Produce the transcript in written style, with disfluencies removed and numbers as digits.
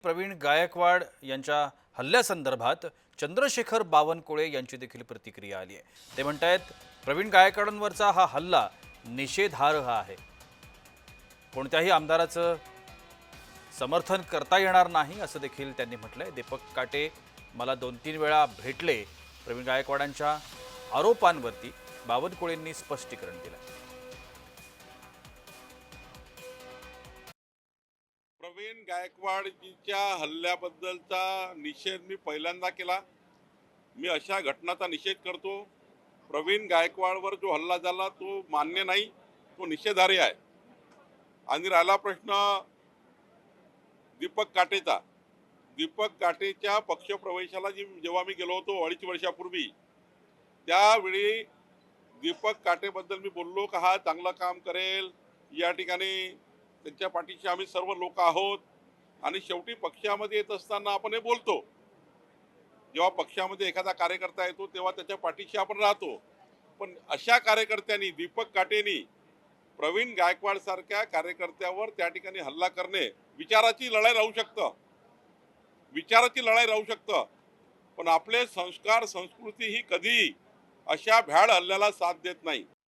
प्रवीण गायकवाड यांच्या हल्ल्यासंदर्भात चंद्रशेखर बावनकुळे यांची देखील प्रतिक्रिया आली आहे। ते म्हणतात प्रवीण गायकवाडांवरचा हा हल्ला निषेधार्ह आहे। कोणत्याही आमदाराचं समर्थन करता येणार नाही असं देखील त्यांनी म्हटलंय। दीपक काटे मला 2-3 वेळा भेटले। प्रवीण गायकवाडांच्या आरोपांवरती बावनकुळेंनी स्पष्टीकरण दिलं। प्रवीण गायकवाडजीच्या हल्ल्याबद्दलचा निषेध मी पहिल्यांदा केला। मी अशा घटनांचा निषेध करतो। प्रवीण गायकवाडवर जो हल्ला झाला तो मान्य नाही, तो निषेधार्ह आहे। आणि राहिला प्रश्न दीपक काटेचा, दीपक काटेच्या पक्षप्रवेशाला जेव्हा मी गेलो होतो 2.5 वर्षापूर्वी, त्यावेळी दीपक काटेबद्दल मी बोललो का हा चांगलं काम करेल, या ठिकाणी त्यांच्या पाठीशी आम्ही सर्व लोक आहोत। आणि शेवटी पक्षामध्ये येत असताना आपण हे बोलतो, जेव्हा पक्षामध्ये एखादा कार्यकर्ता येतो तेव्हा त्याच्या पाठीशी आपण राहतो। पण अशा कार्यकर्त्यांनी, दीपक काटेंनी प्रवीण गायकवाड सारख्या कार्यकर्त्यावर त्या ठिकाणी हल्ला करणे विचाराची लढाई राहू शकतं, विचाराची लढाई राहू शकतं। पण आपले संस्कार, संस्कृती ही कधी अशा भ्याड हल्ल्याला साथ देत नाही।